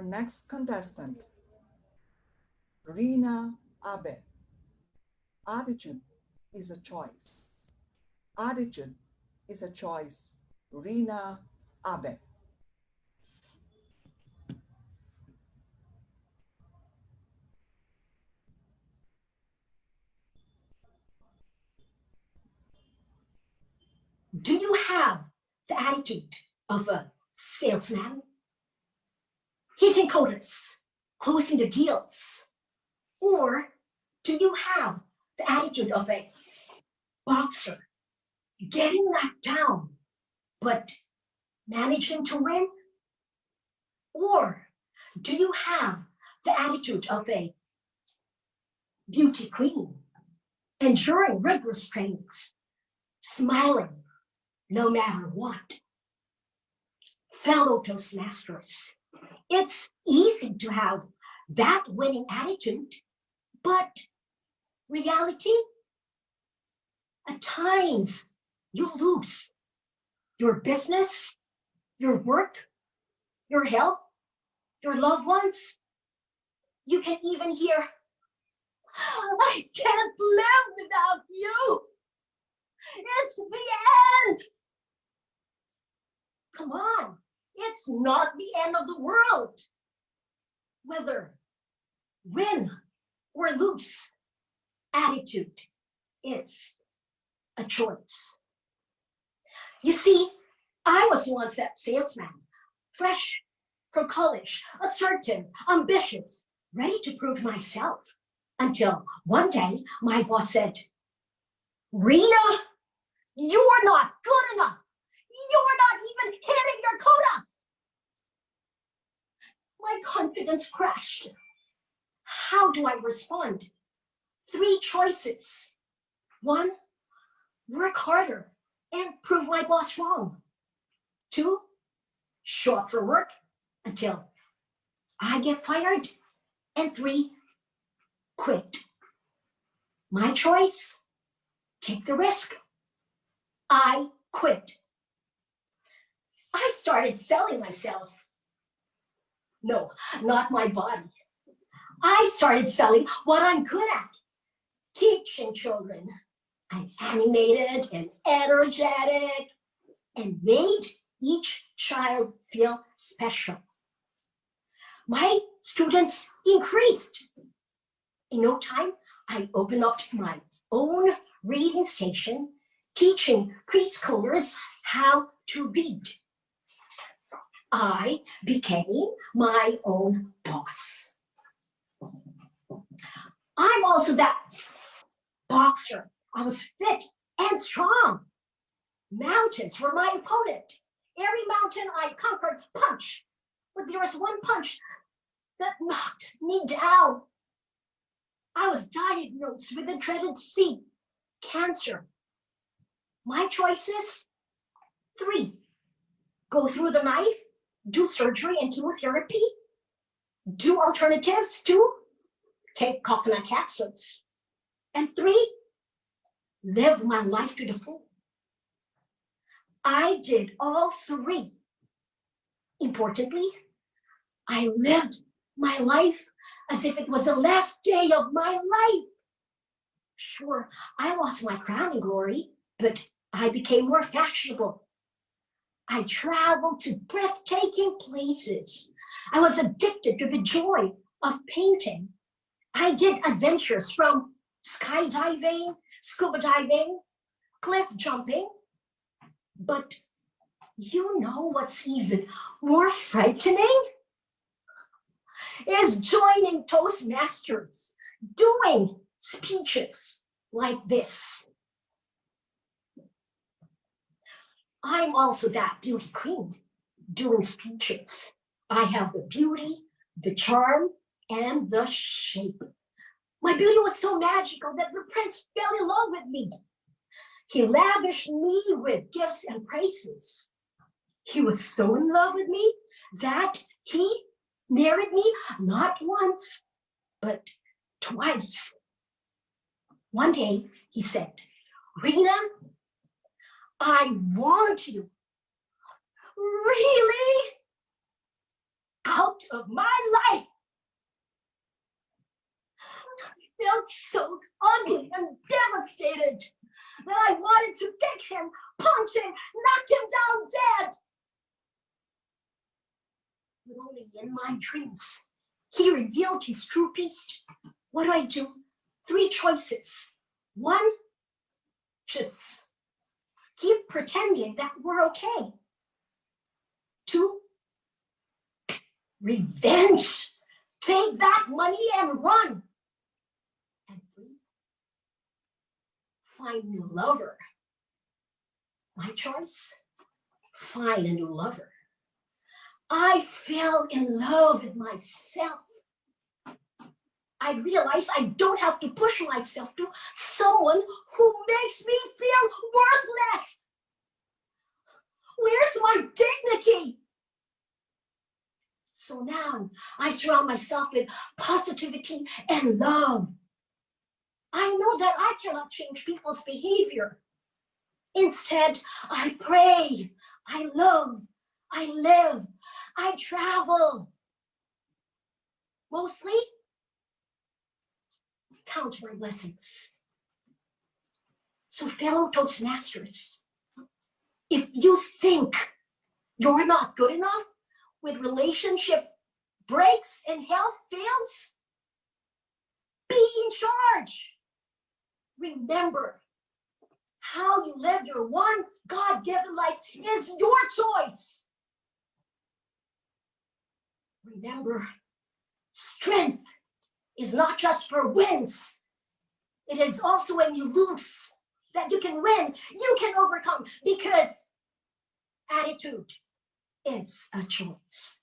Our next contestant, Rina Abe. Attitude is a choice. Attitude is a choice. Rina Abe. Do you have the attitude of a salesman? Hitting quotas, closing the deals? Or do you have the attitude of a boxer, getting knocked down, but managing to win? Or do you have the attitude of a beauty queen, enduring rigorous trainings, smiling no matter what? Fellow Toastmasters, it's easy to have that winning attitude, but reality, at times you lose your business, your work, your health, your loved ones. You can even hear, I can't live without you. It's the end. Come on, it's not the end of the world. Whether win or lose, attitude is a choice. You see, I was once that salesman, fresh from college, assertive, ambitious, ready to prove myself, until one day my boss said, Rina, you're not good enough. You're not even hitting your quota. My confidence crashed. How do I respond? 3 choices. 1, work harder and prove my boss wrong. 2, show up for work until I get fired. And 3, quit. My choice, take the risk. I quit. I started selling myself. No, not my body. I started selling what I'm good at, teaching children. I'm animated and energetic and made each child feel special. My students increased. In no time, I opened up my own reading station, teaching preschoolers how to read. I became my own boss. I'm also that boxer. I was fit and strong. Mountains were my opponent. Every mountain I conquered, punch. But there was one punch that knocked me down. I was diagnosed with the dreaded C, cancer. My choices, 3, go through the knife, do surgery and chemotherapy, do alternatives, 2, take coconut capsules, and 3, live my life to the full. I did all 3. Importantly, I lived my life as if it was the last day of my life. Sure, I lost my crown and glory, but I became more fashionable. I traveled to breathtaking places. I was addicted to the joy of painting. I did adventures from skydiving, scuba diving, cliff jumping. But you know what's even more frightening? Is joining Toastmasters, doing speeches like this. I'm also that beauty queen, doing speeches. I have the beauty, the charm, and the shape. My beauty was so magical that the prince fell in love with me. He lavished me with gifts and praises. He was so in love with me that he married me not once, but twice. One day he said, Rina, I want you. Really? Out of my life. I felt so ugly and devastated that I wanted to kick him, punch him, knock him down dead. But only in my dreams, he revealed his true beast. What do I do? 3 choices. 1, just keep pretending that we're okay. 2, revenge. Take that money and run. And 3, find a new lover. My choice? Find a new lover. I fell in love with myself. I realized I don't have to push myself to someone who makes me feel worthless. Where's my dignity? So now I surround myself with positivity and love. I know that I cannot change people's behavior. Instead, I pray, I love, I live, I travel. Mostly, count my blessings. So fellow Toastmasters, if you think you're not good enough with relationship breaks and health fails, be in charge. Remember, how you live your one God-given life is your choice. Remember, strength is not just for wins. It is also when you lose that you can win, you can overcome, because attitude is a choice.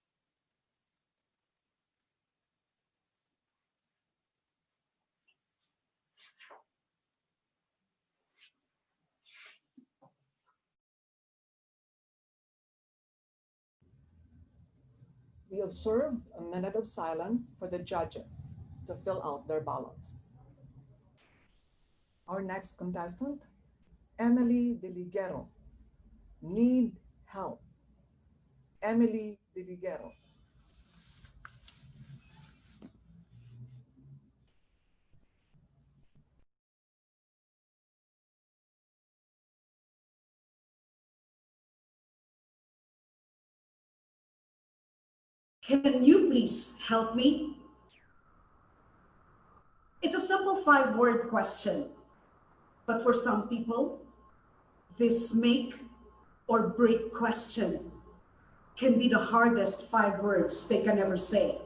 We observe a minute of silence for the judges to fill out their ballots. Our next contestant, Emily Deligero. Need help. Emily Deligero. Can you please help me? It's a simple 5-word question, but for some people, this make or break question can be the hardest 5 words they can ever say.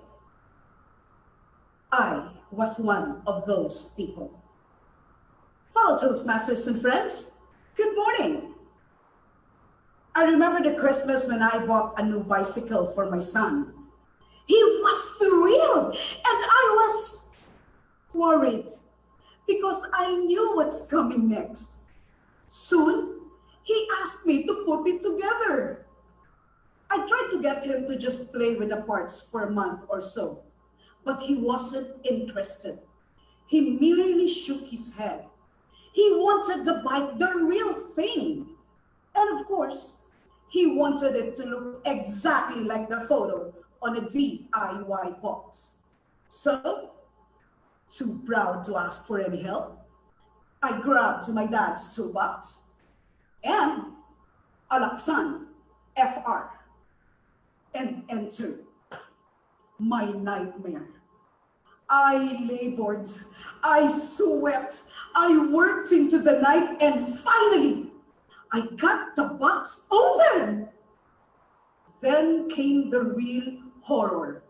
I was one of those people. Fellow Toastmasters and friends, good morning. I remember the Christmas when I bought a new bicycle for my son. He was thrilled, and I was worried because I knew what's coming next. Soon, he asked me to put it together. I tried to get him to just play with the parts for a month or so, but he wasn't interested. He merely shook his head. He wanted the bike, the real thing. And of course, he wanted it to look exactly like the photo on a DIY box. So, too proud to ask for any help, I grabbed my dad's toolbox and a Laksan FR and entered my nightmare. I labored, I sweat, I worked into the night, and finally, I got the box open. Then came the real horror.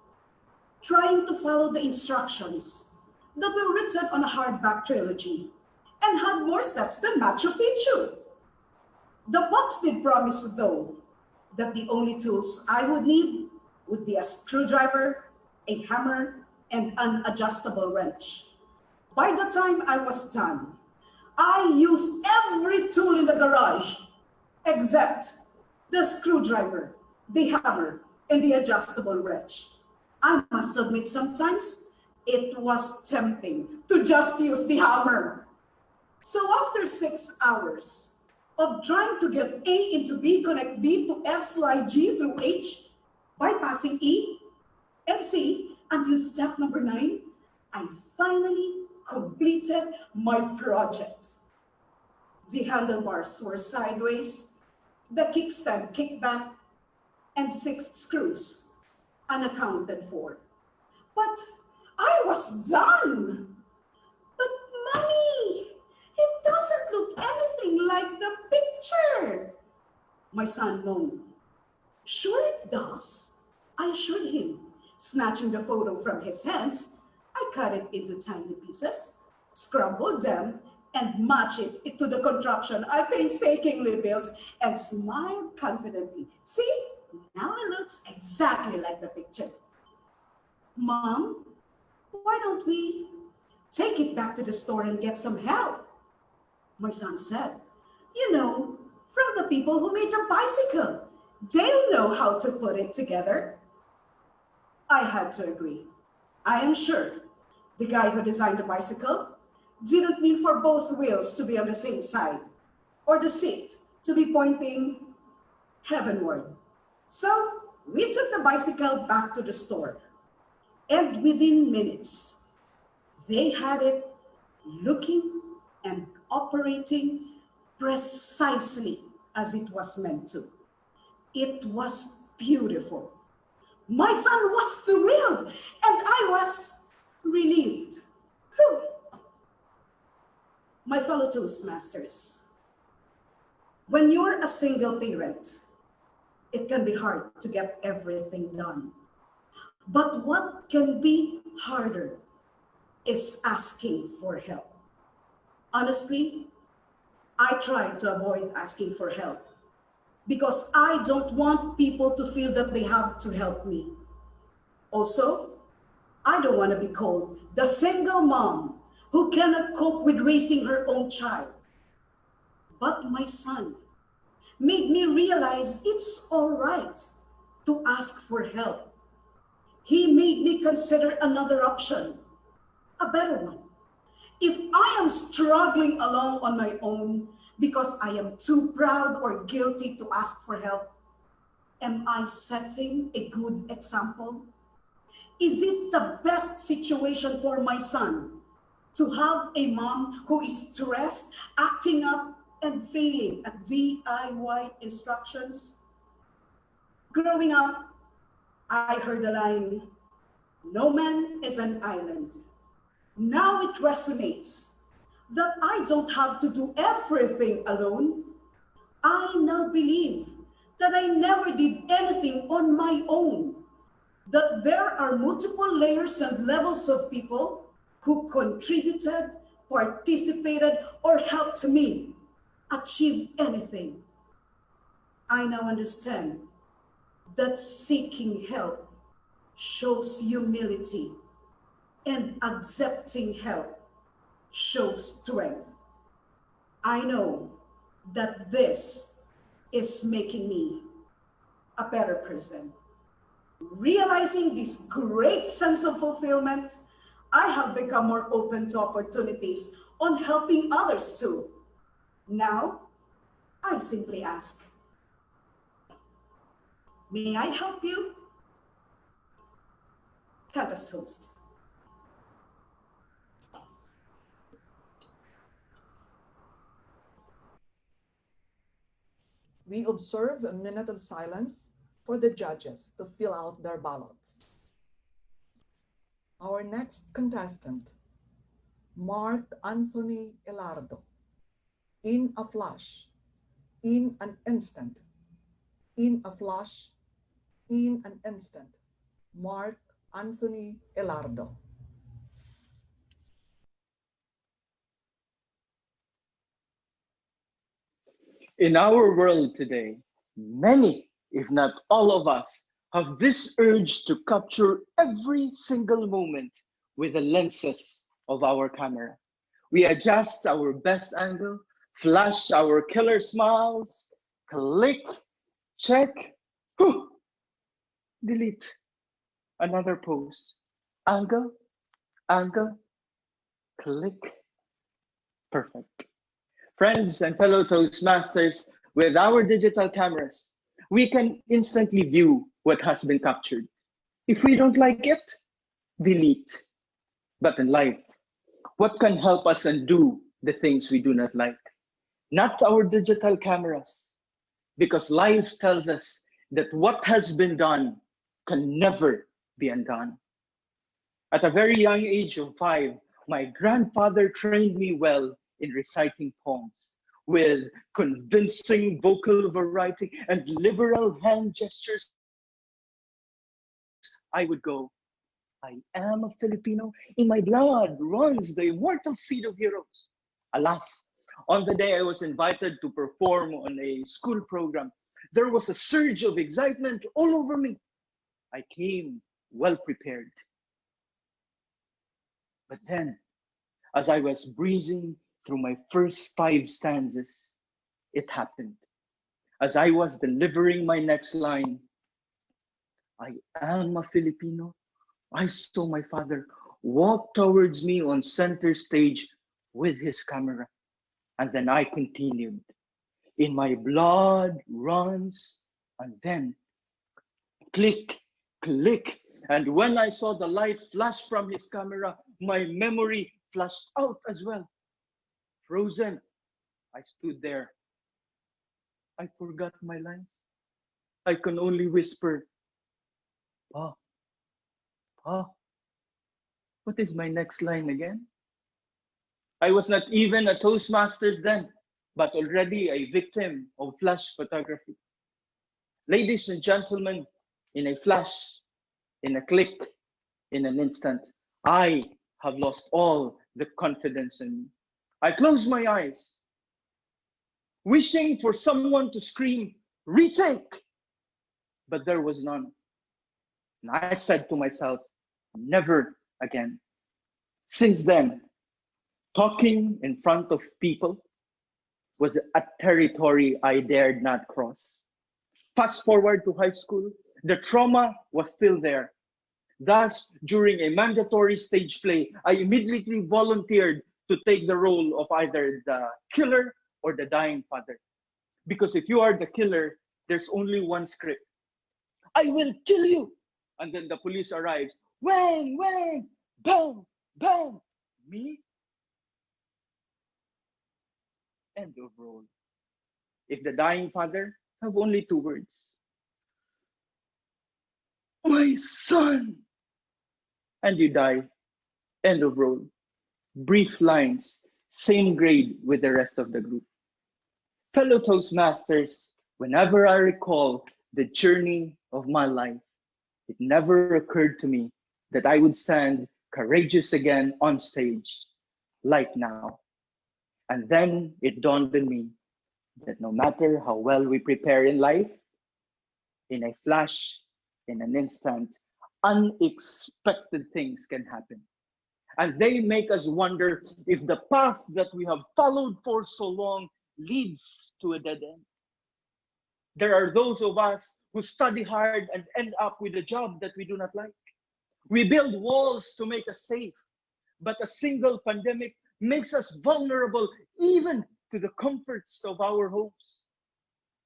Trying to follow the instructions that were written on a hardback trilogy and had more steps than Machu Picchu. The box did promise, though, that the only tools I would need would be a screwdriver, a hammer, and an adjustable wrench. By the time I was done, I used every tool in the garage except the screwdriver, the hammer, and the adjustable wrench. I must admit, sometimes it was tempting to just use the hammer. So after 6 hours of trying to get A into B, connect B to F, slide G through H, bypassing E, And see, until step number 9, I finally completed my project. The handlebars were sideways, the kickstand kicked back, and 6 screws unaccounted for. But I was done. But mommy, it doesn't look anything like the picture. My son moaned. Sure it does, I assured him. Snatching the photo from his hands, I cut it into tiny pieces, scrambled them, and matched it into the contraption I painstakingly built and smiled confidently. See, now it looks exactly like the picture. Mom, why don't we take it back to the store and get some help? My son said, you know, from the people who made the bicycle. They'll know how to put it together. I had to agree. I am sure the guy who designed the bicycle didn't mean for both wheels to be on the same side or the seat to be pointing heavenward. So we took the bicycle back to the store, and within minutes, they had it looking and operating precisely as it was meant to. It was beautiful. My son was thrilled, and I was relieved. Whew. My fellow Toastmasters, when you're a single parent, it can be hard to get everything done. But what can be harder is asking for help. Honestly, I try to avoid asking for help because I don't want people to feel that they have to help me. Also, I don't want to be called the single mom who cannot cope with raising her own child. But my son made me realize it's all right to ask for help. He made me consider another option, a better one. If I am struggling along on my own because I am too proud or guilty to ask for help, am I setting a good example? Is it the best situation for my son to have a mom who is stressed, acting up, and failing at DIY instructions? Growing up, I heard the line, "No man is an island." Now it resonates that I don't have to do everything alone. I now believe that I never did anything on my own, that there are multiple layers and levels of people who contributed, participated, or helped me achieve anything. I now understand that seeking help shows humility and accepting help shows strength. I know that this is making me a better person. Realizing this great sense of fulfillment, I have become more open to opportunities on helping others too. Now, I simply ask, may I help you? Contest host. We observe a minute of silence for the judges to fill out their ballots. Our next contestant, Mark Anthony Elardo. In a flash, in an instant, in a flash, in an instant, Mark Anthony Elardo. In our world today, many, if not all of us, have this urge to capture every single moment with the lenses of our camera. We adjust our best angle, flash our killer smiles, click, check, whew, delete, another pose, angle, angle, click, perfect. Friends and fellow Toastmasters, with our digital cameras, we can instantly view what has been captured. If we don't like it, delete. But in life, what can help us undo the things we do not like? Not our digital cameras, because life tells us that what has been done can never be undone. At a very young age of 5, my grandfather trained me well in reciting poems with convincing vocal variety and liberal hand gestures. I would go, I am a Filipino. In my blood runs the immortal seed of heroes. Alas, on the day I was invited to perform on a school program, there was a surge of excitement all over me. I came well prepared. But then, as I was breezing through my first 5 stanzas, it happened. As I was delivering my next line, I am a Filipino. I saw my father walk towards me on center stage with his camera. And then I continued. In my blood runs, and then click, click. And when I saw the light flash from his camera, my memory flashed out as well. Frozen, I stood there. I forgot my lines. I can only whisper, Pa, Pa, what is my next line again? I was not even a Toastmasters then, but already a victim of flash photography. Ladies and gentlemen, in a flash, in a click, in an instant, I have lost all the confidence in me. I closed my eyes, wishing for someone to scream, retake, but there was none. And I said to myself, never again. Since then, talking in front of people was a territory I dared not cross. Fast forward to high school, the trauma was still there. Thus, during a mandatory stage play, I immediately volunteered to take the role of either the killer or the dying father. Because if you are the killer, there's only one script. I will kill you. And then the police arrives. Wang, wang, bang, bang. Me? End of role. If the dying father, have only 2 words. My son. And you die. End of role. Brief lines, same grade with the rest of the group. Fellow Toastmasters, whenever I recall the journey of my life, it never occurred to me that I would stand courageous again on stage, like now. And then it dawned on me that no matter how well we prepare in life, in a flash, in an instant, unexpected things can happen. And they make us wonder if the path that we have followed for so long leads to a dead end. There are those of us who study hard and end up with a job that we do not like. We build walls to make us safe, but a single pandemic makes us vulnerable even to the comforts of our homes.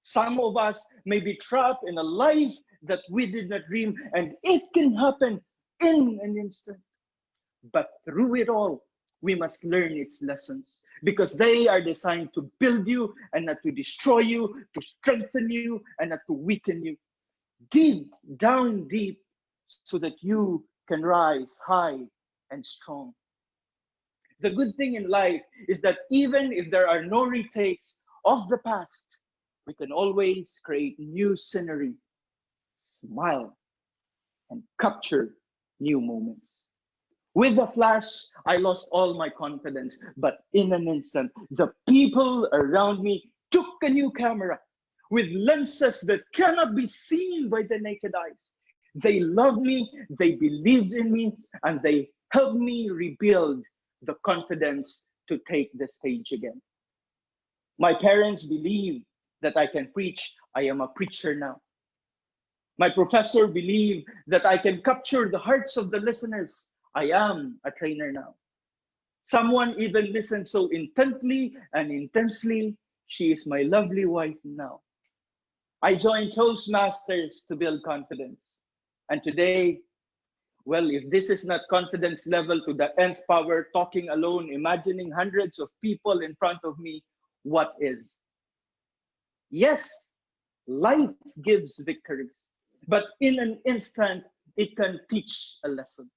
Some of us may be trapped in a life that we did not dream, and it can happen in an instant. But through it all, we must learn its lessons because they are designed to build you and not to destroy you, to strengthen you and not to weaken you. Dig down deep so that you can rise high and strong. The good thing in life is that even if there are no retakes of the past, we can always create new scenery, smile, and capture new moments. With a flash, I lost all my confidence, but in an instant, the people around me took a new camera with lenses that cannot be seen by the naked eyes. They loved me, they believed in me, and they helped me rebuild the confidence to take the stage again. My parents believe that I can preach. I am a preacher now. My professor believed that I can capture the hearts of the listeners. I am a trainer now. Someone even listened so intently and intensely. She is my lovely wife now. I joined Toastmasters to build confidence. And today, Well, if this is not confidence level to the nth power, talking alone, imagining hundreds of people in front of me, what is? Yes, life gives victories, but in an instant, it can teach a lesson.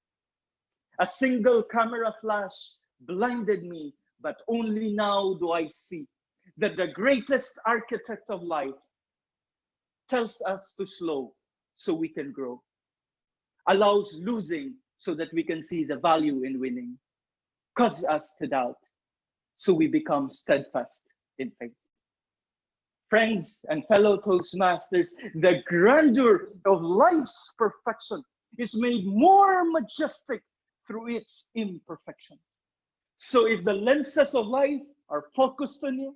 A single camera flash blinded me, but only now do I see that the greatest architect of life tells us to slow so we can grow, allows losing so that we can see the value in winning, causes us to doubt so we become steadfast in faith. Friends and fellow Toastmasters, the grandeur of life's perfection is made more majestic through its imperfection. So if the lenses of life are focused on you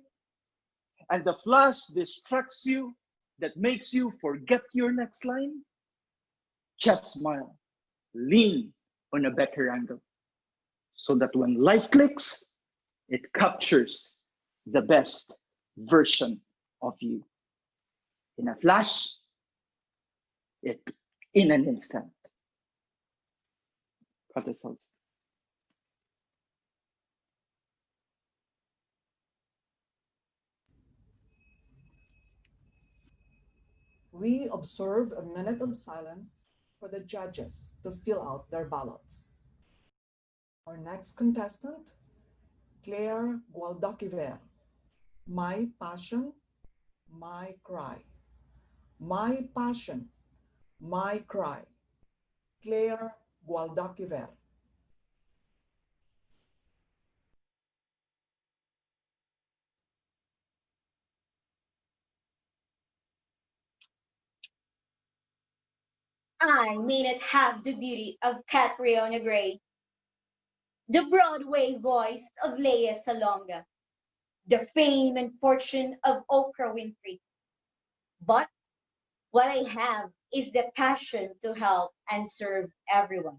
and the flash distracts you that makes you forget your next line, just smile, lean on a better angle so that when life clicks, it captures the best version of you. In a flash, in an instant. Contestants. We observe a minute of silence for the judges to fill out their ballots. Our next contestant, Claire Gualidaquever. My passion, my cry. My passion, my cry. Claire Gualidaquever. I may not have the beauty of Catriona Gray, the Broadway voice of Lea Salonga, the fame and fortune of Oprah Winfrey. But what I have is the passion to help and serve everyone.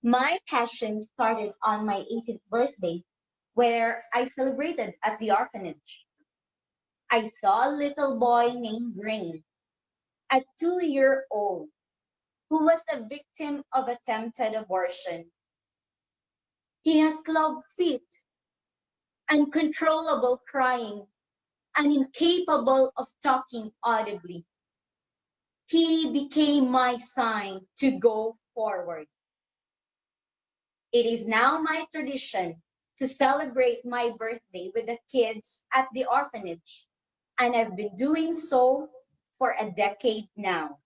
My passion started on my 18th birthday, where I celebrated at the orphanage. I saw a little boy named Rain, a 2-year-old, who was a victim of attempted abortion. He has club feet, uncontrollable crying, and incapable of talking audibly. He became my sign to go forward. It is now my tradition to celebrate my birthday with the kids at the orphanage, and I've been doing so for a decade now.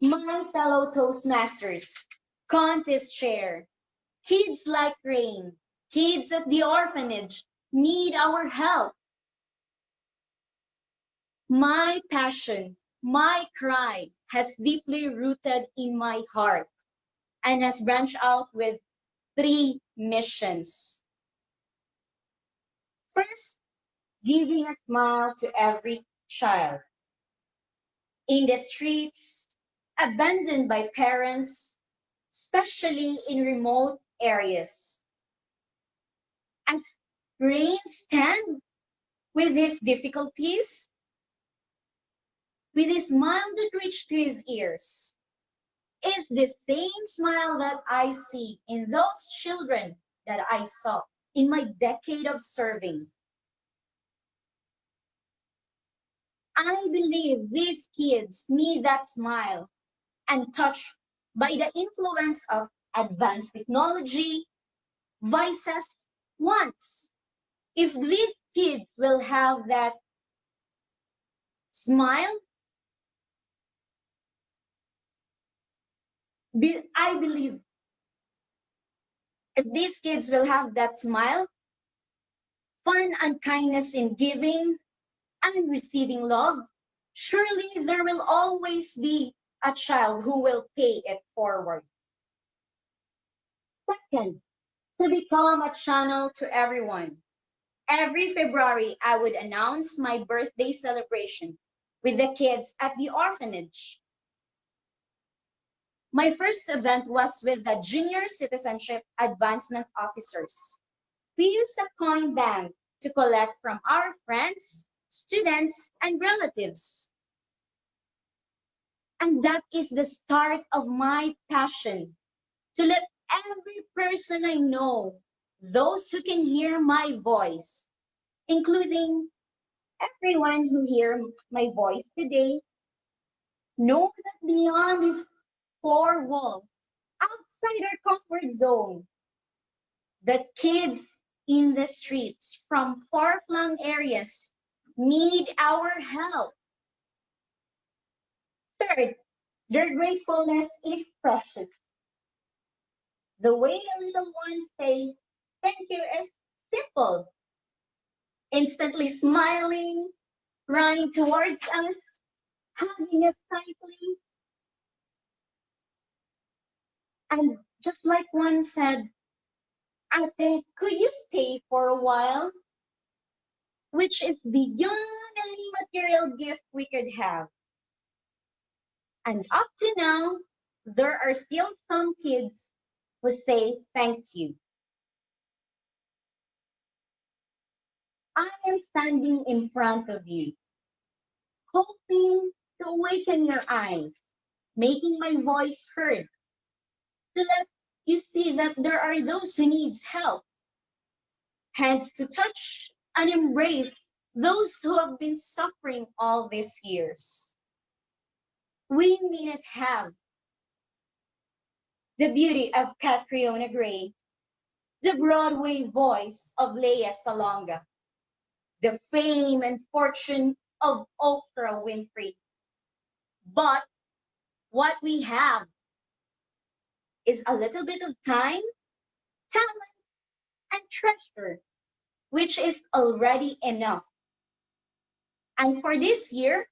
My fellow Toastmasters, contest chair, kids like Rain, kids at the orphanage need our help. My passion, my cry has deeply rooted in my heart and has branched out with 3 missions. First, giving a smile to every child in the streets, abandoned by parents, especially in remote areas. As Rain stands with his difficulties, with his smile that reached to his ears, is the same smile that I see in those children that I saw in my decade of serving. I believe these kids need that smile and touch by the influence of advanced technology, vices, wants. If these kids will have that smile, I believe if these kids will have that smile, fun and kindness in giving and receiving love, surely there will always be a child who will pay it forward. Second, to become a channel to everyone. Every February, I would announce my birthday celebration with the kids at the orphanage. My first event was with the Junior Citizenship Advancement Officers. We used a coin bank to collect from our friends, students, and relatives. And that is the start of my passion to let every person I know, those who can hear my voice, including everyone who hears my voice today, know that beyond these four walls, outside our comfort zone, the kids in the streets from far-flung areas need our help. Third, their gratefulness is precious. The way the little ones say thank you is simple. Instantly smiling, running towards us, hugging us tightly. And just like one said, Ate, could you stay for a while? Which is beyond any material gift we could have. And up to now, there are still some kids who say thank you. I am standing in front of you, hoping to awaken your eyes, making my voice heard, to let you see that there are those who needs help, hands to touch and embrace those who have been suffering all these years. We may not have the beauty of Catriona Gray, the Broadway voice of Lea Salonga, the fame and fortune of Oprah Winfrey. But what we have is a little bit of time, talent, and treasure, which is already enough. And for this year,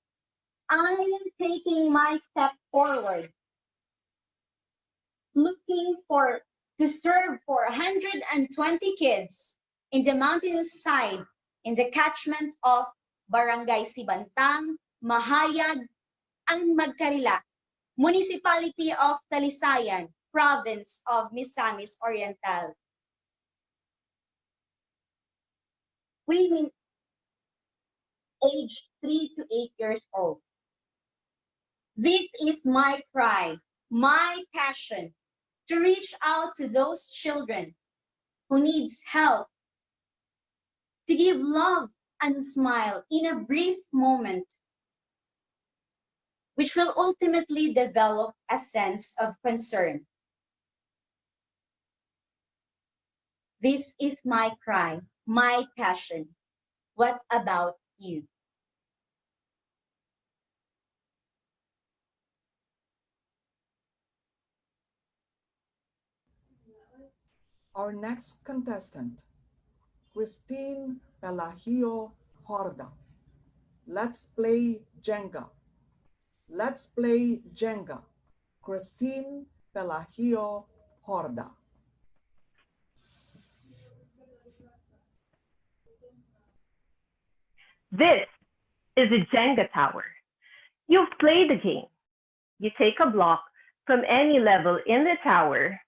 I am taking my step forward, looking to serve for 120 kids in the mountainous side in the catchment of Barangay Sibantang, Mahayag, and Magkarila, Municipality of Talisayan, Province of Misamis Oriental. Women aged 3 to 8 years old. This is my pride, my passion, to reach out to those children who needs help, to give love and smile in a brief moment, which will ultimately develop a sense of concern. This is my cry, my passion. What about you? Our next contestant, Christine Pelagio Jorda. Let's play Jenga. Let's play Jenga. Christine Pelagio Jorda. This is a Jenga tower. You've played the game. You take a block from any level in the tower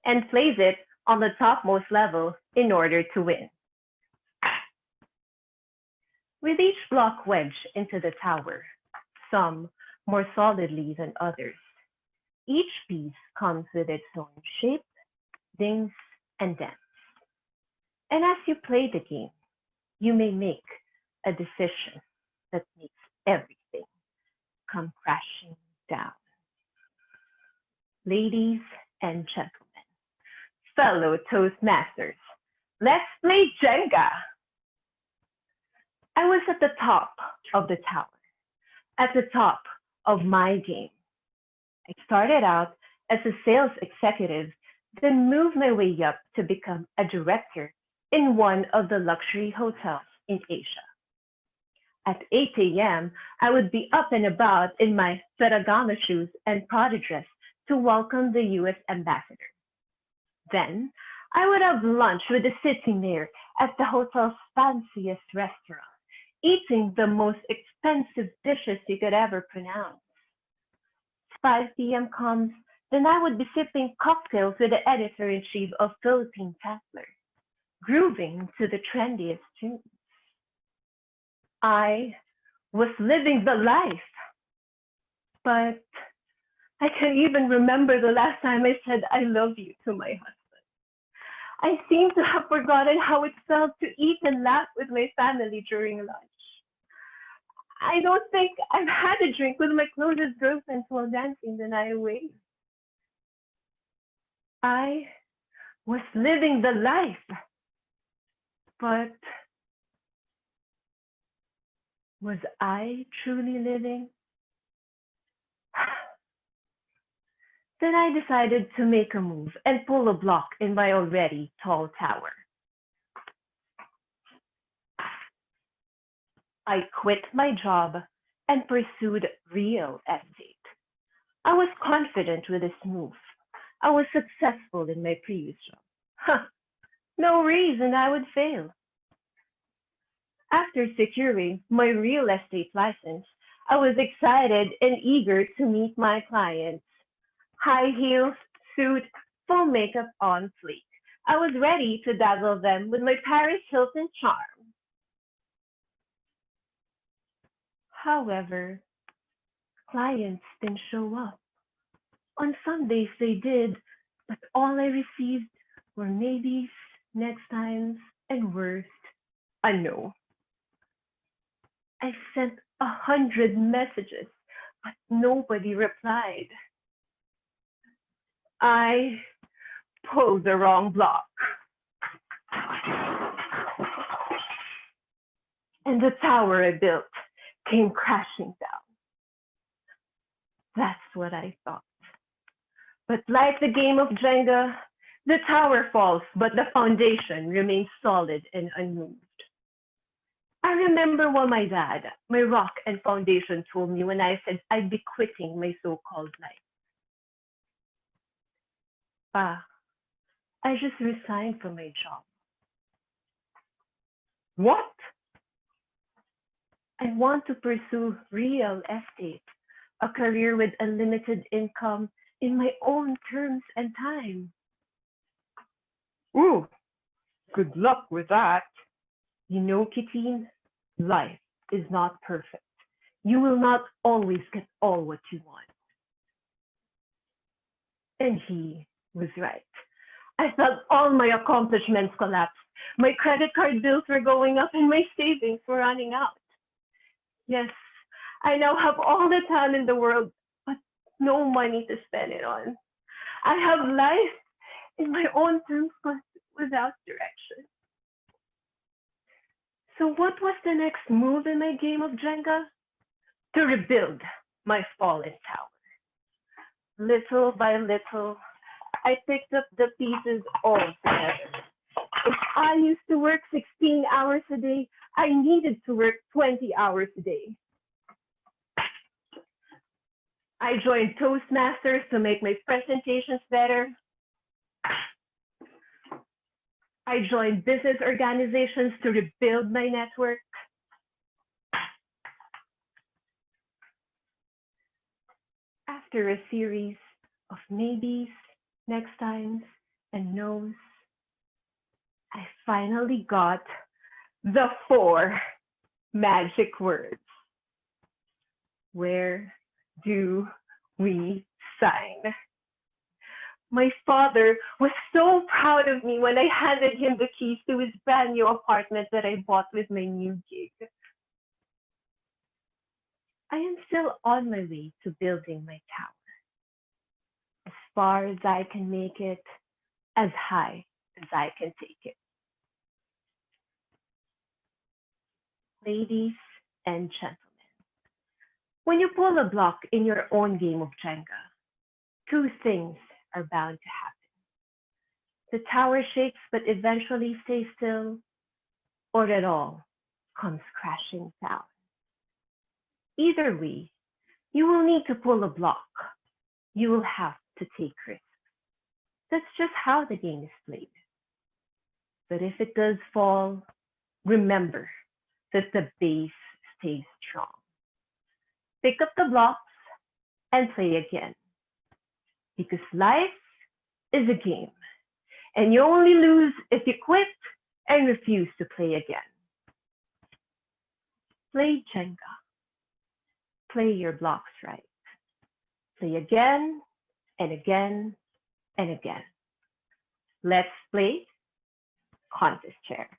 and place it on the topmost level in order to win. With each block wedged into the tower, some more solidly than others, each piece comes with its own shape, dings, and dents. And as you play the game, you may make a decision that makes everything come crashing down. Ladies and gentlemen, fellow Toastmasters, let's play Jenga. I was at the top of the tower, at the top of my game. I started out as a sales executive, then moved my way up to become a director in one of the luxury hotels in Asia. At 8 a.m., I would be up and about in my Ferragamo shoes and Prada dress to welcome the US ambassador. Then, I would have lunch with the city mayor at the hotel's fanciest restaurant, eating the most expensive dishes you could ever pronounce. 5 p.m. comes, then I would be sipping cocktails with the editor-in-chief of Philippine Tatler, grooving to the trendiest tunes. I was living the life. But I can't even remember the last time I said I love you to my husband. I seem to have forgotten how it felt to eat and laugh with my family during lunch. I don't think I've had a drink with my closest girlfriends while dancing the night away. I was living the life, but was I truly living? Then I decided to make a move and pull a block in my already tall tower. I quit my job and pursued real estate. I was confident with this move. I was successful in my previous job. Huh, no reason I would fail. After securing my real estate license, I was excited and eager to meet my clients. High heels, suit, full makeup on fleek. I was ready to dazzle them with my Paris Hilton charm. However, clients didn't show up. On some days they did, but all I received were maybes, next times, and worst, a no. I sent 100 messages, but nobody replied. I pulled the wrong block. And the tower I built came crashing down. That's what I thought. But like the game of Jenge, the tower falls, but the foundation remains solid and unmoved. I remember what my dad, my rock and foundation, told me when I said I'd be quitting my so-called life. Pa, I just resigned from my job. What? I want to pursue real estate, a career with unlimited income in my own terms and time. Ooh, good luck with that. You know, Kitteen, life is not perfect. You will not always get all what you want. And he was right. I felt all my accomplishments collapse. My credit card bills were going up and my savings were running out. Yes, I now have all the time in the world, but no money to spend it on. I have life in my own terms, but without direction. So what was the next move in my game of Jenga? To rebuild my fallen tower. Little by little, I picked up the pieces all together. If I used to work 16 hours a day, I needed to work 20 hours a day. I joined Toastmasters to make my presentations better. I joined business organizations to rebuild my network. After a series of maybes, next times, and no's, I finally got the 4 magic words. Where do we sign? My father was so proud of me when I handed him the keys to his brand new apartment that I bought with my new gig. I am still on my way to building my tower. As far as I can make it, as high as I can take it. Ladies and gentlemen, when you pull a block in your own game of Jenga, 2 things are bound to happen. The tower shakes but eventually stays still, or it all comes crashing down. Either way, you will need to pull a block. You will have to take risks. That's just how the game is played. But if it does fall, remember that the base stays strong. Pick up the blocks and play again. Because life is a game, and you only lose if you quit and refuse to play again. Play Jenga. play your blocks right. Play again and again and again. Let's play contest chair.